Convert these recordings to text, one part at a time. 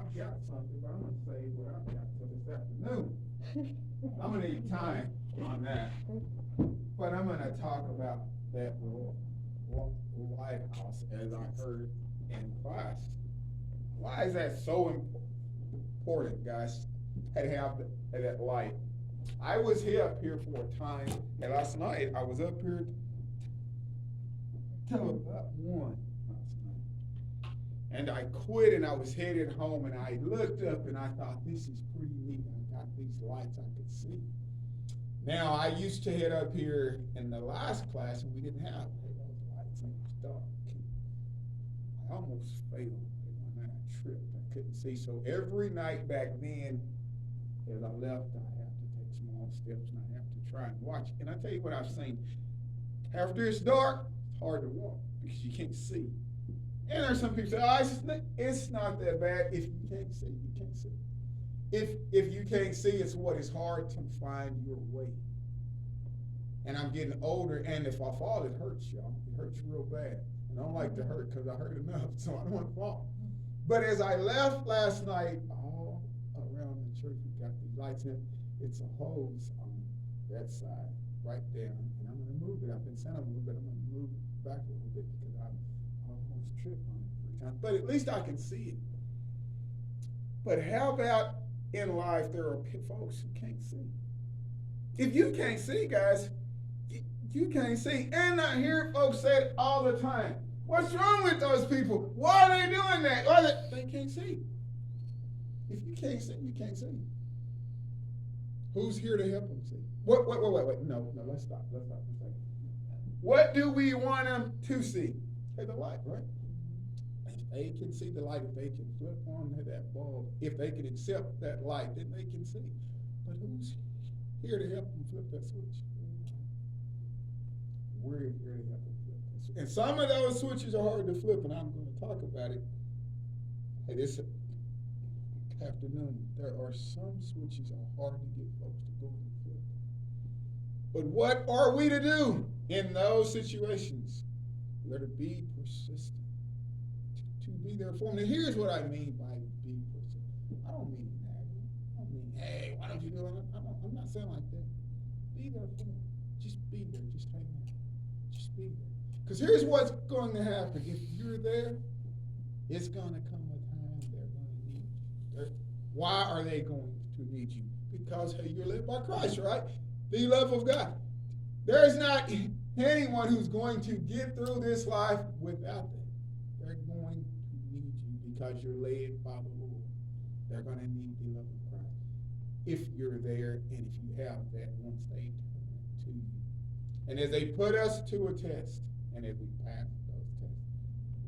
I've got something, but I'm going to say what I've got till this afternoon. I'm going to need time on that. But I'm going to talk about that lighthouse as I heard in class. Why is that so important, guys, to have that light? I was up here for a time, and last night I was up here till about 1 last night. And I quit and I was headed home and I looked up and I thought, this is pretty neat. I got these lights I could see. Now, I used to head up here in the last class and we didn't have those lights and it was dark. I almost failed when I tripped. I couldn't see. So every night back then, as I left, I have to take small steps and I have to try and watch. And I tell you what I've seen. After it's dark, it's hard to walk because you can't see. And there's some people say, oh, it's not that bad. If you can't see, you can't see. If you can't see, it's what is hard to find your way. And I'm getting older, and if I fall, it hurts, y'all. It hurts real bad. And I don't like to hurt because I hurt enough, so I don't want to fall. But as I left last night, all around the church, we got these lights in. It's a hose on that side, right there. And I'm going to move it. I've been saying I'm going to move it. I'm going to move it back a little bit because I almost tripped on it 3 times. But at least I can see it. But how about in life, there are folks who can't see? If you can't see, guys, you can't see. And I hear folks say it all the time. What's wrong with those people? Why are they doing that? They can't see. If you can't see, you can't see. Who's here to help them see? Wait. No, let's stop. Let's stop for a second. What do we want them to see? Hey, the light, right? If they can see the light, if they can flip on that bulb, if they can accept that light, then they can see. But who's here to help them flip that switch? We're here to help them flip that switch. And some of those switches are hard to flip, and I'm going to talk about it. Hey, this afternoon, there are some switches that are hard to get folks to go and flip. But what are we to do in those situations? We're to be persistent. To be there for them. Now, here's what I mean by being persistent. I don't mean nagging. I don't mean, hey, why don't you do it? I'm not saying like that. Be there for them. Just be there. Just hang out. Just be there. Because here's what's going to happen. If you're there, it's going to come a time they're going to need you. Why are they going to need you? Because, hey, you're led by Christ, right? The love of God. There's not anyone who's going to get through this life without that. They're going to need you because you're led by the Lord. They're going to need the love of Christ. If you're there and if you have that once they turn to you. And as they put us to a test, and as we pass those tests,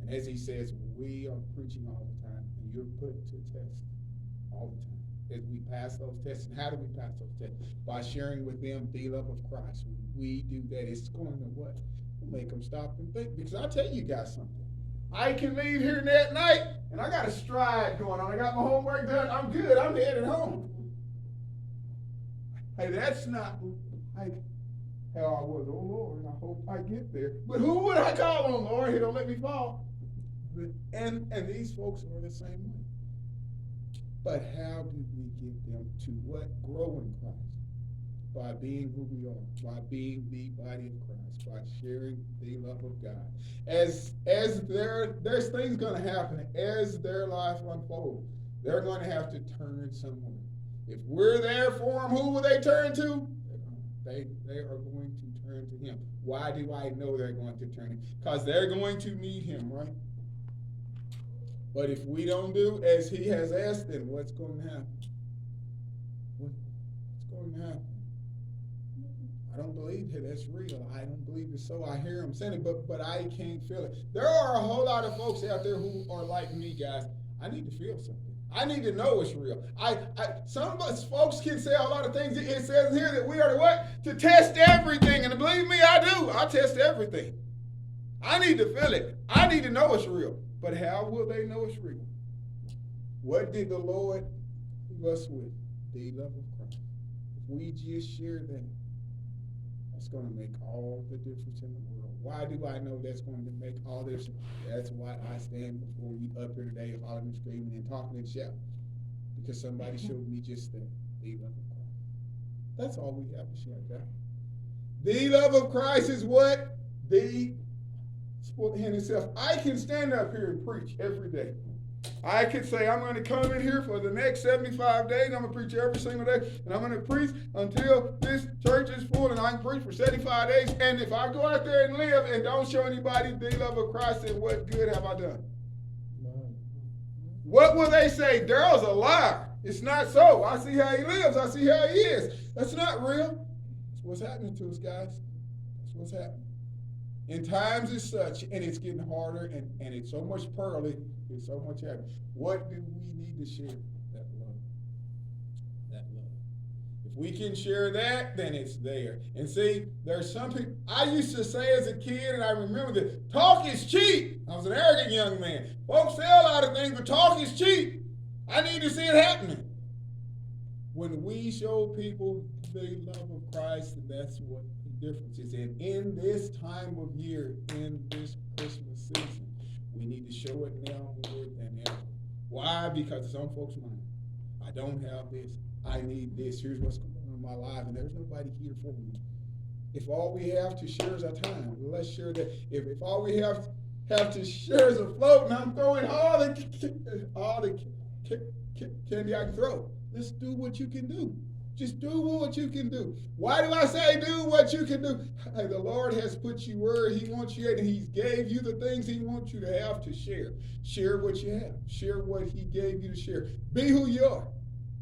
and as he says, we are preaching all the time, and you're put to test all the time. As we pass those tests, and how do we pass those tests? By sharing with them the love of Christ. When we do that, it's going to what? Make them stop and think. Because I'll tell you guys something. I can leave here that night, and I got a stride going on. I got my homework done. I'm good. I'm headed home. Hey, that's not like how I was. Oh, Lord, I hope I get there. But who would I call on, Lord? He don't let me fall. And these folks are the same way. But how do we get them to what? Grow in Christ. By being who we are. By being the body of Christ. By sharing the love of God. As there's things going to happen. As their life unfolds, they're going to have to turn somewhere. If we're there for them, who will they turn to? They are going to turn to him. Why do I know they're going to turn him? Because they're going to need him, right? But if we don't do as he has asked, then what's going to happen? What's going to happen? I don't believe that that's real. I don't believe it's so. I hear him saying it, but I can't feel it. There are a whole lot of folks out there who are like me, guys. I need to feel something. I need to know it's real. Some of us folks can say a lot of things. It says here that we are to what? To test everything. And believe me, I do. I test everything. I need to feel it. I need to know it's real. But how will they know it's real? What did the Lord leave us with? The love of Christ. If we just share that, That's going to make all the difference in the world. Why do I know that's going to make all this? That's why I stand before you up here today, hollering and screaming and talking and shouting. Because somebody showed me just that, the love of Christ. That's all we have to share, God. The love of Christ is what? The sport in itself. I can stand up here and preach every day. I could say I'm going to come in here for the next 75 days. I'm going to preach every single day. And I'm going to preach until this church is full. And I can preach for 75 days. And if I go out there and live and don't show anybody the love of Christ, then what good have I done? What will they say? Daryl's a liar. It's not so. I see how he lives. I see how he is. That's not real. That's what's happening to us, guys. That's what's happening. In times as such, and it's getting harder, and it's so much pearly, it's so much happening. What do we need to share? That love. That love. If we can share that, then it's there. And see, there's some people, I used to say as a kid, and I remember that, talk is cheap. I was an arrogant young man. Folks say a lot of things, but talk is cheap. I need to see it happening. When we show people the love of Christ, that's what the difference is. And in this time of year, in this Christmas season, we need to show it now more than ever. Why? Because some folks' mind, I don't have this. I need this. Here's what's going on in my life, and there's nobody here for me. If all we have to share is our time, let's share that. If all we have to share is a float, and I'm throwing all the candy I can throw. Let's do what you can do. Just do what you can do. Why do I say do what you can do? Hey, the Lord has put you where he wants you at, and he's gave you the things he wants you to have to share. Share what you have. Share what he gave you to share. Be who you are.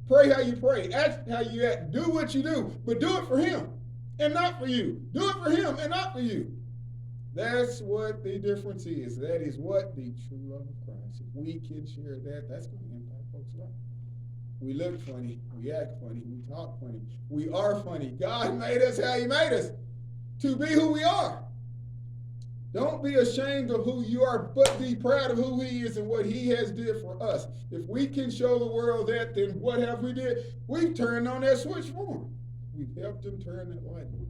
Pray how you pray. Act how you act. Do what you do, but do it for him and not for you. Do it for him and not for you. That's what the difference is. That is what the true love of Christ. If we can share that, that's going to impact folks' lives. We look funny, we act funny, we talk funny, we are funny. God made us how he made us, to be who we are. Don't be ashamed of who you are, but be proud of who he is and what he has did for us. If we can show the world that, then what have we did? We've turned on that switch for him. We've helped him turn that light on.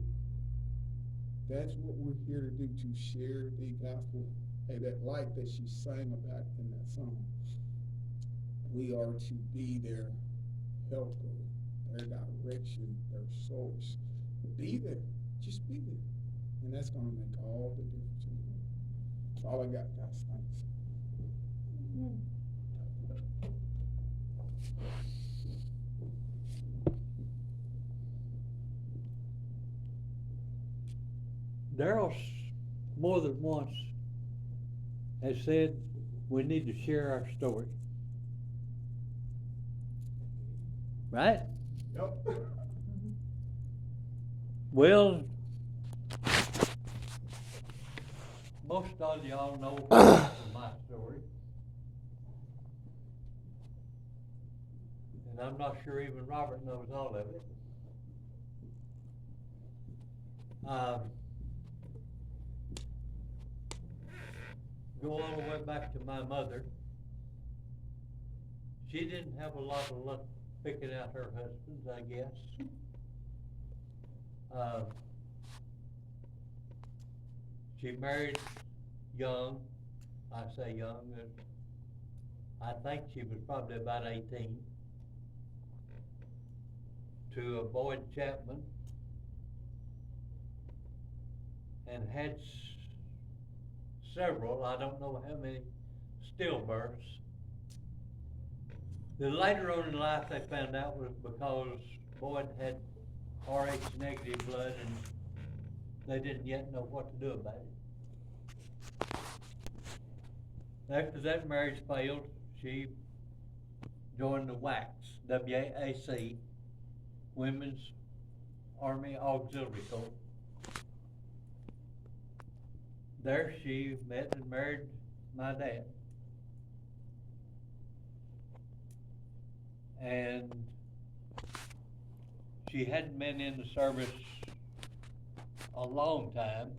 That's what we're here to do, to share the gospel. Hey, that light that she sang about in that song. We are to be their helper, their direction, their source. Be there. Just be there. And that's going to make all the difference in the world. That's all I got, guys. Thanks. Daryl more than once has said we need to share our story. Right? Yep. Well, most of y'all know my story. And I'm not sure even Robert knows all of it. Go all the way back to my mother. She didn't have a lot of luck picking out her husbands, I guess. She married young. I say young. I think she was probably about 18. To a Boyd Chapman. And had several, I don't know how many, stillbirths. Then later on in life they found out was because Boyd had Rh negative blood and they didn't yet know what to do about it. After that marriage failed, she joined the WACS, W-A-C, Women's Army Auxiliary Corps. There she met and married my dad. And she hadn't been in the service a long time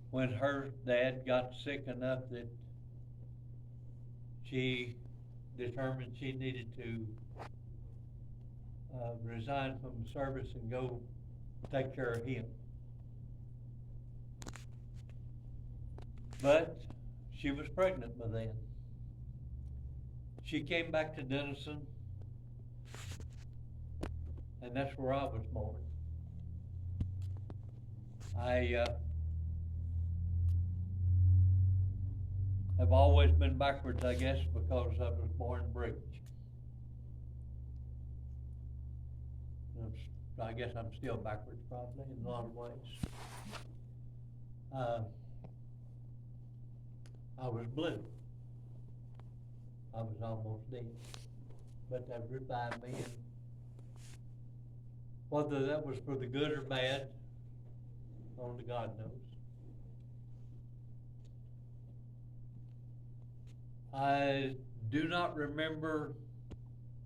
when her dad got sick enough that she determined she needed to resign from the service and go take care of him. But she was pregnant by then. She came back to Denison, and that's where I was born. I have always been backwards, I guess, because I was born British. I guess I'm still backwards probably in a lot of ways. I was blue. I was almost dead. But they revived me, and whether that was for the good or bad, only God knows. I do not remember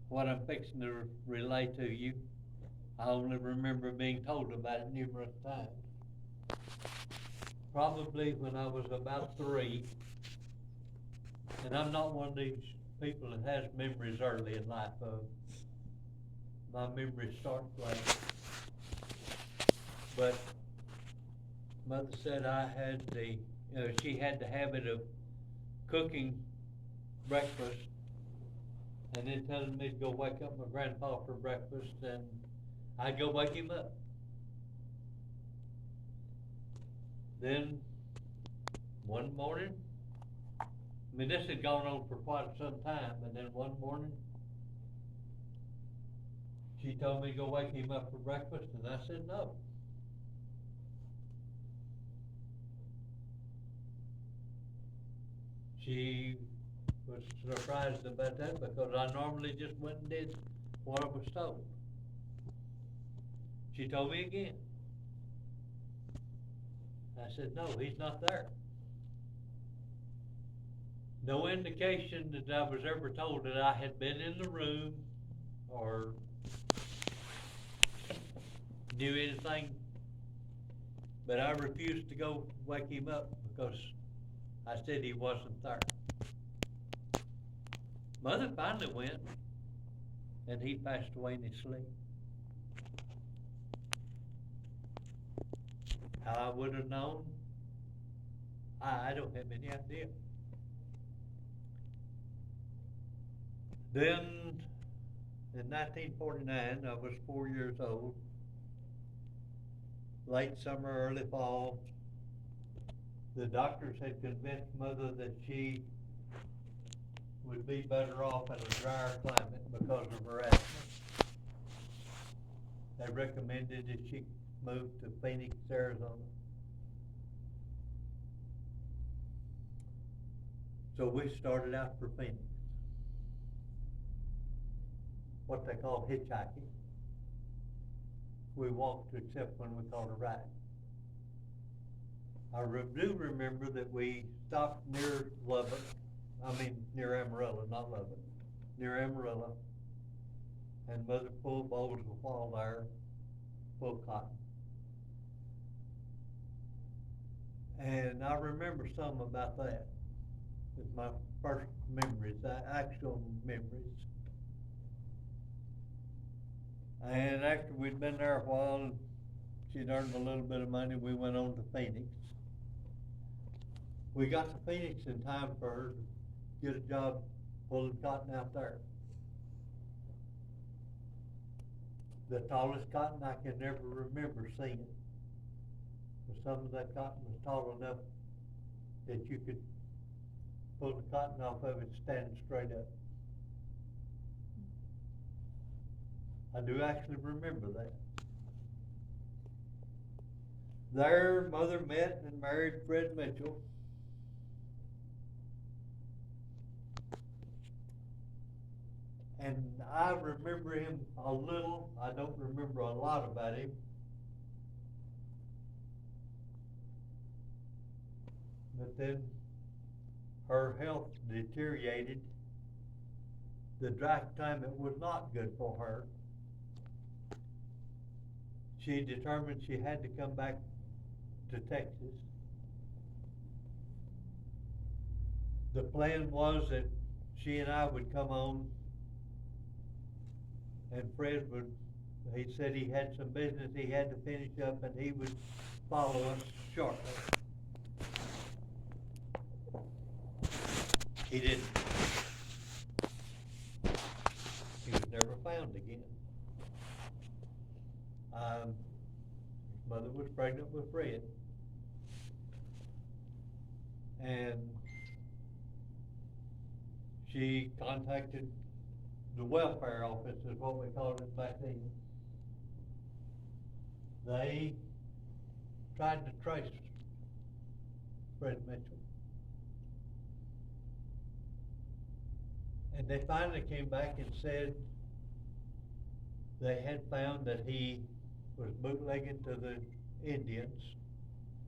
what I'm fixing to relay to you. I only remember being told about it numerous times. Probably when I was about 3, and I'm not one of these people that has memories early in life. My memories start late. But Mother said I had she had the habit of cooking breakfast and then telling me to go wake up my grandpa for breakfast, and I'd go wake him up. Then one morning, I mean, this had gone on for quite some time, and then one morning, she told me to go wake him up for breakfast, and I said no. She was surprised about that because I normally just went and did what I was told. She told me again. I said, no, he's not there. No indication that I was ever told that I had been in the room or knew anything, but I refused to go wake him up because I said he wasn't there. Mother finally went, and he passed away in his sleep. How I would have known, I don't have any idea. Then, in 1949, I was 4 years old, late summer, early fall. The doctors had convinced Mother that she would be better off in a drier climate because of her asthma. They recommended that she move to Phoenix, Arizona. So we started out for Phoenix, what they call hitchhiking. We walked except when we called a ride. I do remember that we stopped near Lubbock, near Amarillo, not Lubbock, near Amarillo, and Mother pulled bowls of fall there, full of cotton. And I remember some about that. It's my first memories, actual memories. And after we'd been there a while, she'd earned a little bit of money, we went on to Phoenix. We got to Phoenix in time for her to get a job pulling cotton out there. The tallest cotton I can never remember seeing. But some of that cotton was tall enough that you could pull the cotton off of it standing straight up. I do actually remember that. There, Mother met and married Fred Mitchell. And I remember him a little. I don't remember a lot about him. But then her health deteriorated. The dry climate was not good for her. She determined she had to come back to Texas. The plan was that she and I would come on, and Fred would he said he had some business he had to finish up and he would follow us shortly. He didn't. He was never found again. His mother was pregnant with Fred. And she contacted the welfare office, is what we called it back then. They tried to trace Fred Mitchell. And they finally came back and said they had found that he was bootlegging to the Indians,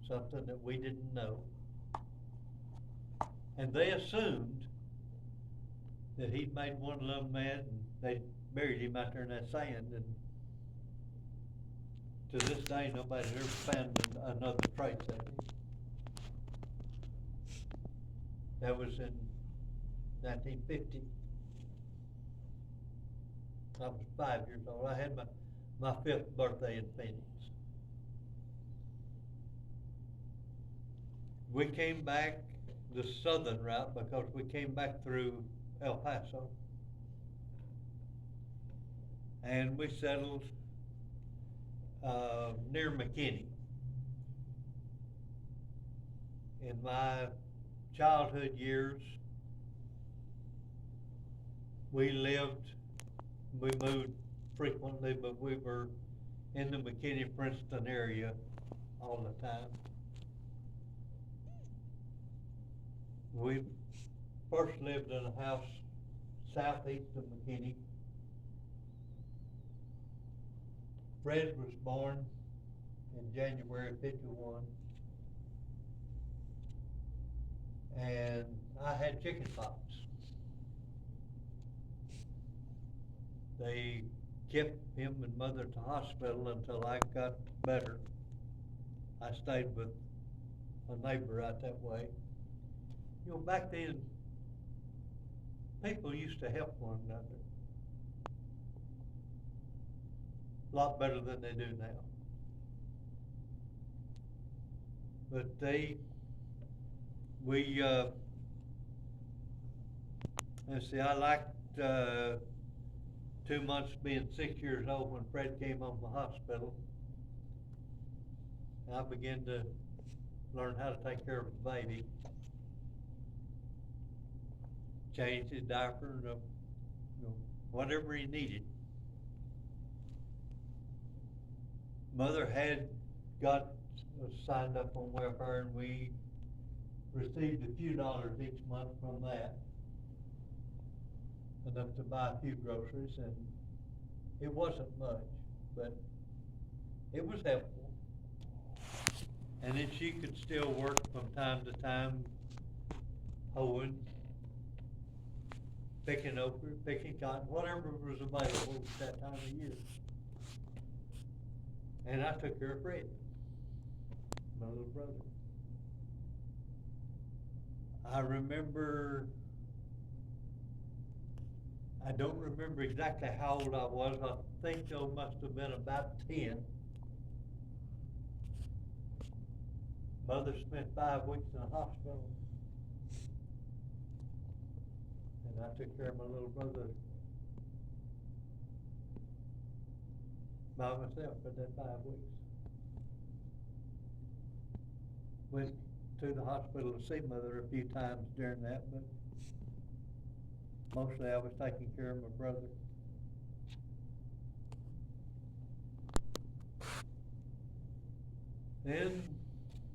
something that we didn't know. And they assumed that he'd made one of them mad and they buried him out there in that sand, and to this day nobody's ever found another trace of him. That was in 1950. I was 5 years old. I had my 5th birthday in Phoenix. We came back the southern route because we came back through El Paso. And we settled near McKinney. In my childhood years, we moved frequently, but we were in the McKinney-Princeton area all the time. We first lived in a house southeast of McKinney. Fred was born in January of '51, and I had chicken pox. They kept him and mother to hospital until I got better. I stayed with a neighbor out that way. You know, back then, people used to help one another a lot better than they do now. But let's see, I liked 2 months being 6 years old when Fred came home from the hospital. And I began to learn how to take care of a baby. Change his diaper, whatever he needed. Mother had got signed up on welfare, and we received a few dollars each month from that, enough to buy a few groceries, and it wasn't much, but it was helpful. And then she could still work from time to time, hoeing, picking okra, picking cotton, whatever was available at that time of year. And I took care of Fred, my little brother. I don't remember exactly how old I was. I think I must have been about 10. Mother spent 5 weeks in the hospital. And I took care of my little brother by myself for that 5 weeks. Went to the hospital to see mother a few times during that, but mostly I was taking care of my brother. Then,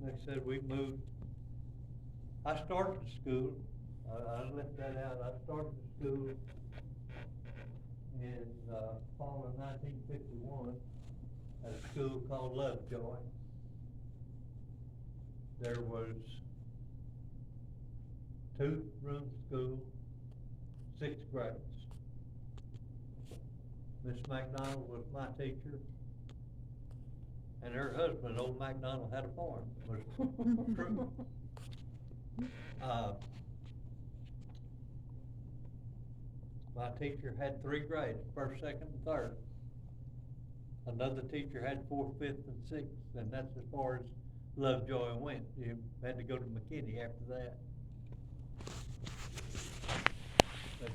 like I said, we moved. I started school. I left that out. I started school in fall of 1951 at a school called Lovejoy. There was 2-room school, 6 grades. Miss McDonald was my teacher, and her husband, old McDonald, had a farm. Was true. My teacher had 3 grades, 1st, 2nd, and 3rd. Another teacher had fourth, fifth, and sixth, and that's as far as Lovejoy went. You had to go to McKinney after that. But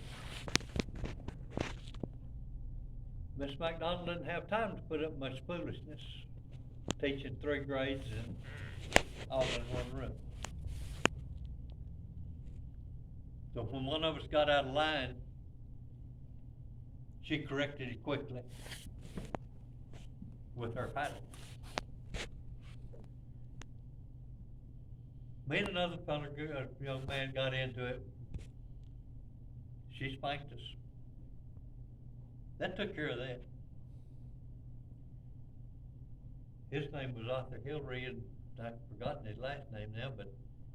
Miss McDonald didn't have time to put up much foolishness, teaching 3 grades and all in one room. So when one of us got out of line, she corrected it quickly with her paddle. Me and another fella, a young man, got into it. She spanked us. That took care of that. His name was Arthur Hillary, and I've forgotten his last name now, but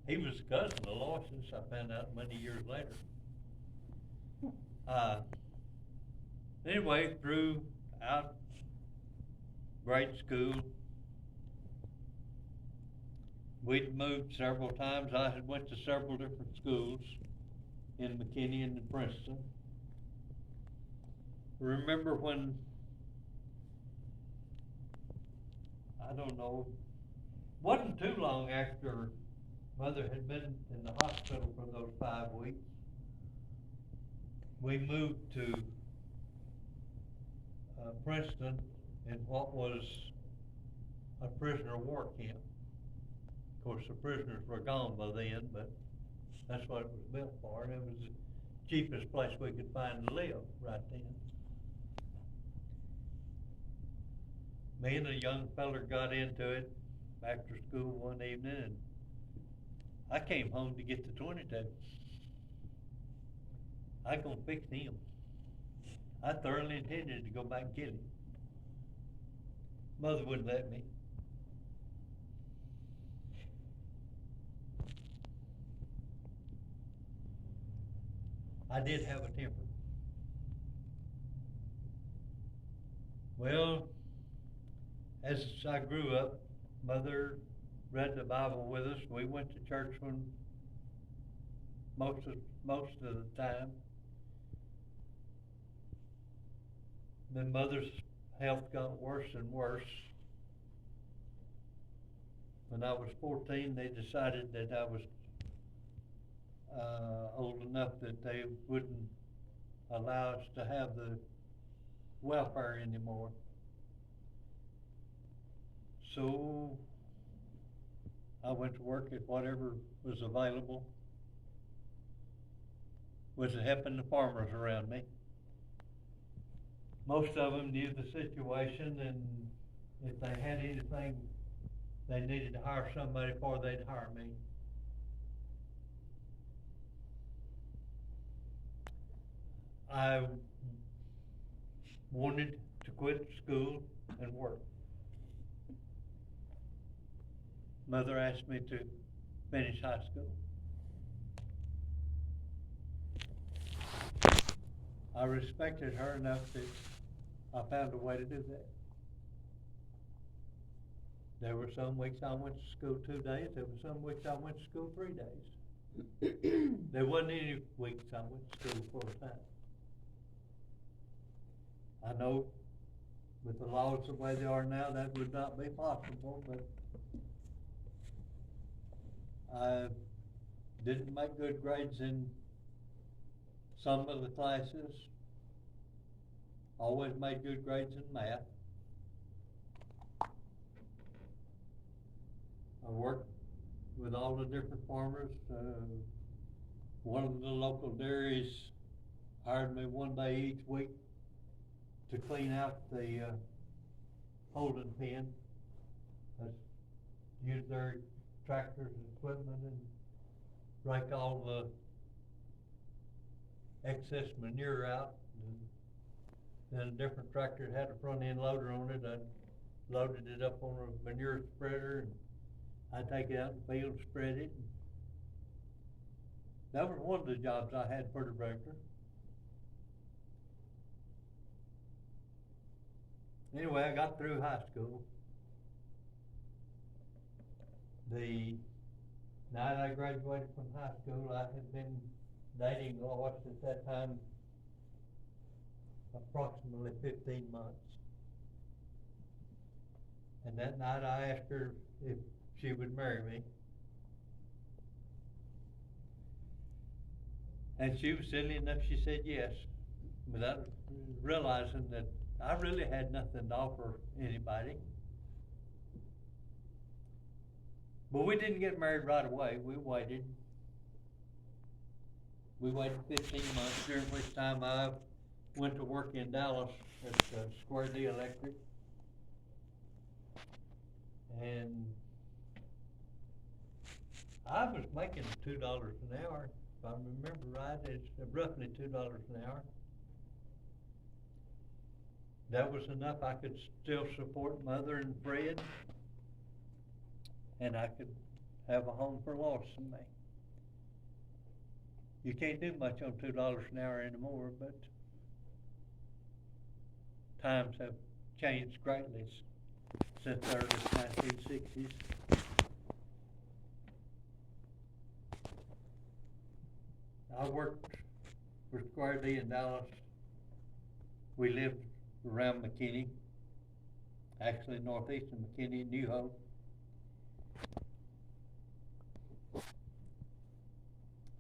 he was a cousin of Lois's, I found out many years later. Anyway, throughout grade school, we'd moved several times. I had went to several different schools in McKinney and in Princeton. Remember when, I don't know, wasn't too long after Mother had been in the hospital for those 5 weeks, we moved to Princeton in what was a prisoner of war camp. Of course, the prisoners were gone by then, but that's what it was built for, and it was the cheapest place we could find to live right then. Me and a young feller got into it after school one evening, and I came home to get the 22. I gonna fix him. I thoroughly intended to go back and get him. Mother wouldn't let me. I did have a temper. Well, as I grew up, Mother read the Bible with us. We went to church when most of the time. Then Mother's health got worse and worse. When I was 14, they decided that I was old enough that they wouldn't allow us to have the welfare anymore. So I went to work at whatever was available, was helping the farmers around me. Most of them knew the situation, and if they had anything they needed to hire somebody for, they'd hire me. I wanted to quit school and work. Mother asked me to finish high school. I respected her enough that I found a way to do that. There were some weeks I went to school 2 days. There were some weeks I went to school 3 days. There wasn't any weeks I went to school full time. I know with the laws the way they are now, that would not be possible, but I didn't make good grades in some of the classes. Always made good grades in math. I worked with all the different farmers. One of the local dairies hired me one day each week to clean out the holding pen. Use their tractors and equipment and rake all the excess manure out. And then a different tractor had a front end loader on it. I loaded it up on a manure spreader, and I'd take it out in the field and spread it. That was one of the jobs I had for the director. Anyway, I got through high school. The night I graduated from high school, I had been dating Lois at that time approximately 15 months. And that night I asked her if she would marry me. And she was silly enough, she said yes, without realizing that I really had nothing to offer anybody. But we didn't get married right away, we waited. We waited 15 months, during which time I went to work in Dallas at Square D Electric. And I was making $2 an hour, if I remember right, it's roughly $2 an hour. That was enough, I could still support Mother and Fred, and I could have a home for Lois and me. You can't do much on $2 an hour anymore, but times have changed greatly since the early 1960s. I worked for Square D in Dallas. We lived around McKinney, actually northeast of McKinney and New Hope.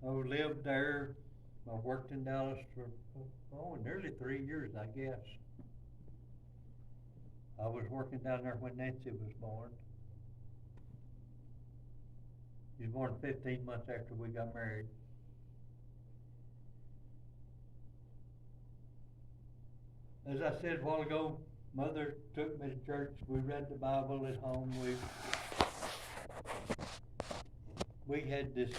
I lived there. I worked in Dallas for nearly 3 years, I guess. I was working down there when Nancy was born. She was born 15 months after we got married. As I said a while ago, Mother took me to church. We read the Bible at home. We had this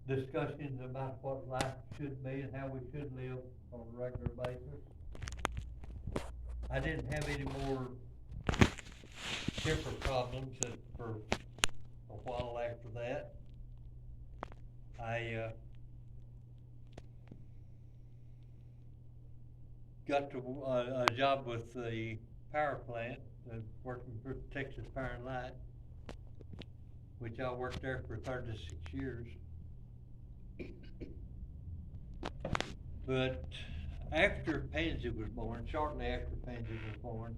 discussions about what life should be and how we should live on a regular basis. I didn't have any more temper problems for a while after that. I got to a job with the power plant, working for Texas Power and Light, which I worked there for 36 years. But after Pansy was born, shortly after Pansy was born,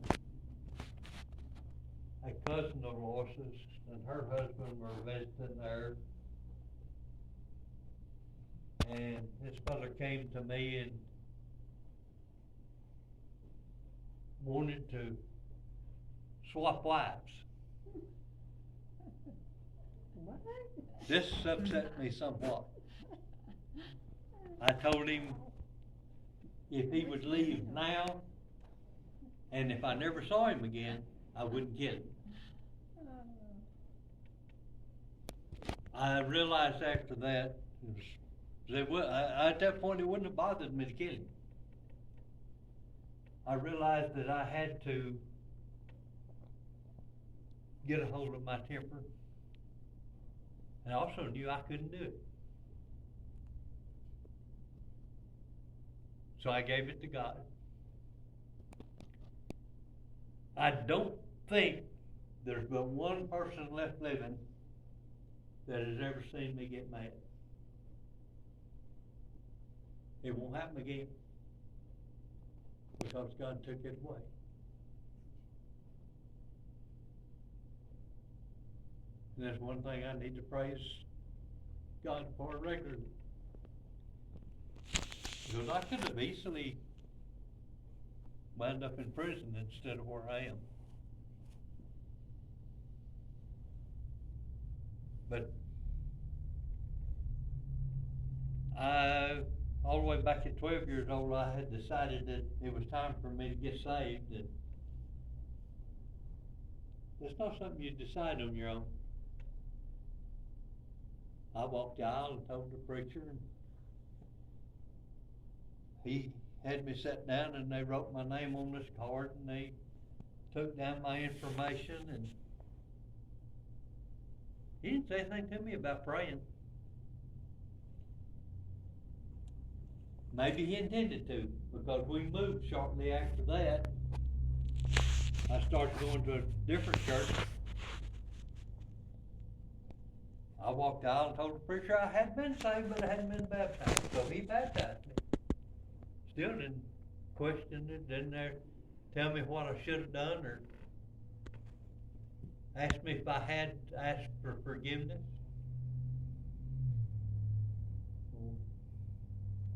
a cousin of Lois's and her husband were visiting there. And this fella came to me and wanted to swap wives. What? This upset me somewhat. I told him if he would leave now, and if I never saw him again, I wouldn't kill him. I realized after that, at that point it wouldn't have bothered me to kill him. I realized that I had to get a hold of my temper, and I also knew I couldn't do it. So I gave it to God. I don't think there's but one person left living that has ever seen me get mad. It won't happen again, because God took it away. And that's one thing I need to praise God for regularly. Because I could have easily wound up in prison instead of where I am. But all the way back at 12 years old, I had decided that it was time for me to get saved. And it's not something you decide on your own. I walked the aisle and told the preacher, and he had me sit down, and they wrote my name on this card, and they took down my information, and he didn't say anything to me about praying. Maybe he intended to, because we moved shortly after that. I started going to a different church. I walked the aisle and told the preacher I had been saved, but I hadn't been baptized, so he baptized me. Still didn't question it, tell me what I should have done, or ask me if I had asked for forgiveness.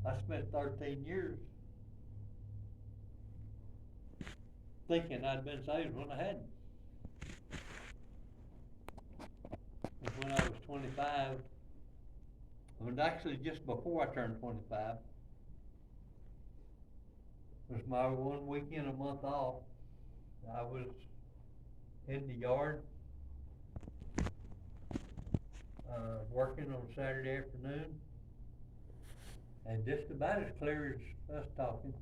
I spent 13 years thinking I'd been saved when I hadn't. And when I was 25, it was actually just before I turned 25, it was my one weekend a month off. I was in the yard, working on Saturday afternoon, and just about as clear as us talking,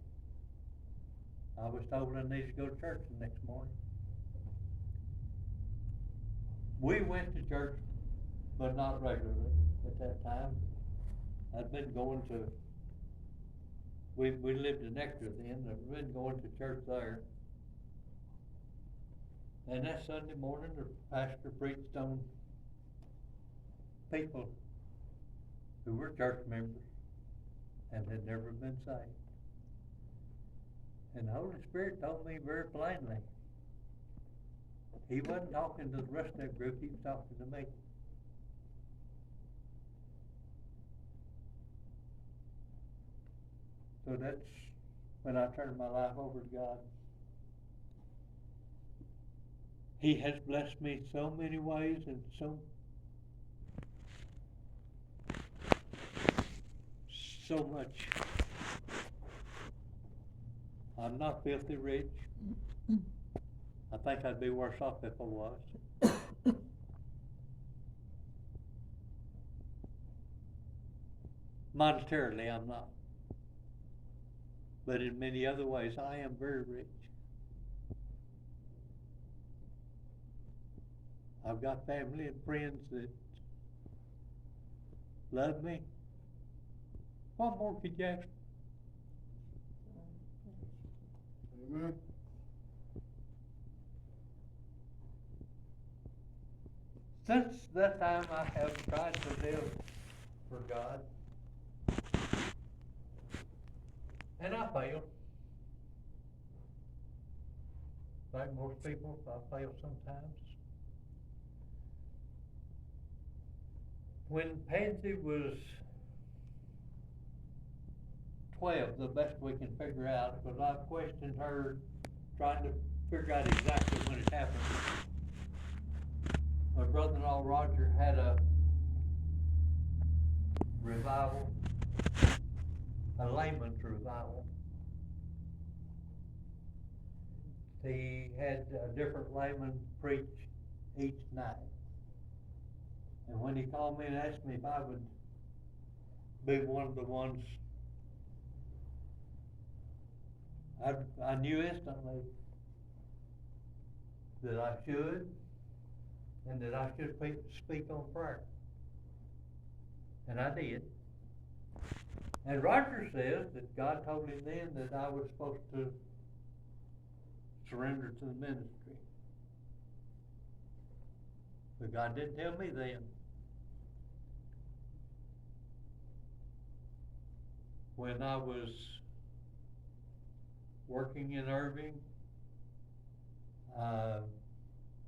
I was told I needed to go to church the next morning. We went to church, but not regularly at that time. I'd been going to, we lived in Exeter then, I'd been going to church there. And that Sunday morning, the pastor preached on people who were church members and had never been saved. And the Holy Spirit told me very plainly, he wasn't talking to the rest of that group, he was talking to me. So that's when I turned my life over to God. He has blessed me so many ways and so much. I'm not filthy rich. I think I'd be worse off if I was. Monetarily, I'm not. But in many other ways, I am very rich. I've got family and friends that love me. What more could you ask? Amen. Since that time, I have tried to live for God. And I fail. Like most people, I fail sometimes. When Pansy was 12, the best we can figure out, because I've questioned her, trying to figure out exactly when it happened. My brother-in-law Roger had a revival, a layman's revival. He had a different layman preach each night. And when he called me and asked me if I would be one of the ones, I knew instantly that I should, and that I should speak on prayer. And I did. And Roger says that God told him then that I was supposed to surrender to the ministry. But God didn't tell me then. When I was working in Irving, a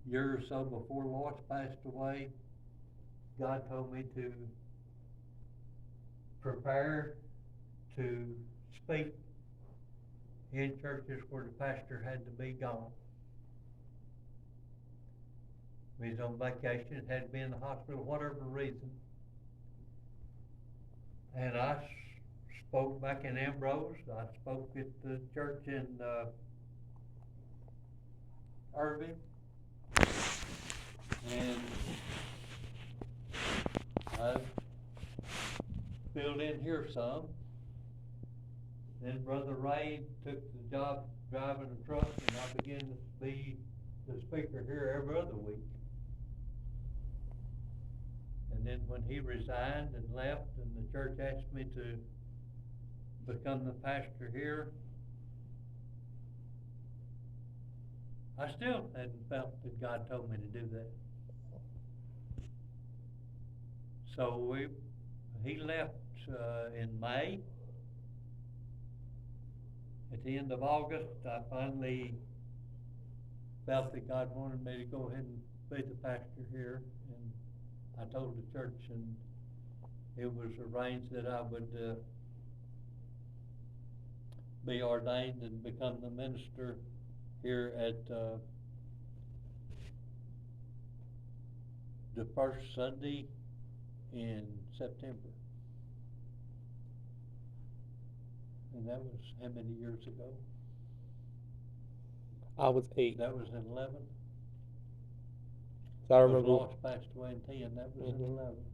year or so before Lois passed away, God told me to prepare to speak in churches where the pastor had to be gone. He was on vacation, had to be in the hospital, whatever reason. And I spoke back in Ambrose. I spoke at the church in Irving. And I filled in here some. Then Brother Ray took the job driving a truck, and I began to be the speaker here every other week. And then when he resigned and left, and the church asked me to become the pastor here, I still hadn't felt that God told me to do that. So he left in May. At the end of August, I finally felt that God wanted me to go ahead and be the pastor here, and I told the church, and it was arranged that I would, be ordained and become the minister here at, the first Sunday in September. And that was how many years ago? I was 8. That was in 11? So I Because remember. Lois passed away in 10, that was in Mhm. 11.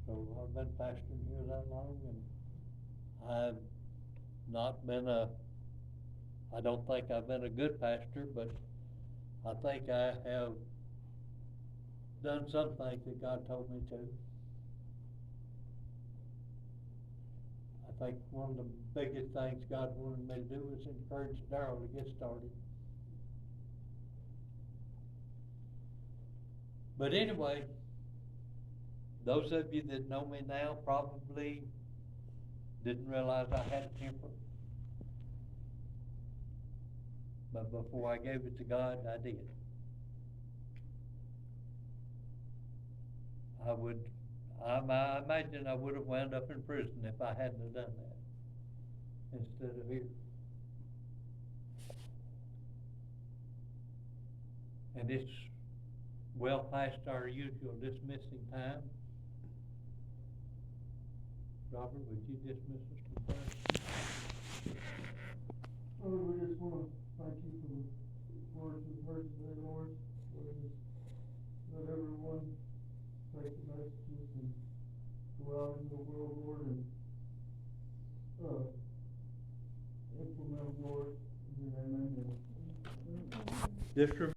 So I've been pastoring here that long, and I've not been I don't think I've been a good pastor, but I think I have done some things that God told me to. I think one of the biggest things God wanted me to do was encourage Darrell to get started. But anyway, those of you that know me now probably didn't realize I had a temper. But before I gave it to God, I did. I imagine I would have wound up in prison if I hadn't have done that instead of here. And it's well past our usual dismissing time. Robert, would you dismiss us from prayer? Lord, we just want to thank you for the words we've heard today, Lord. Lord, just let everyone take the messages and go out in the world, Lord, and implement them, Lord. In your name, amen. Just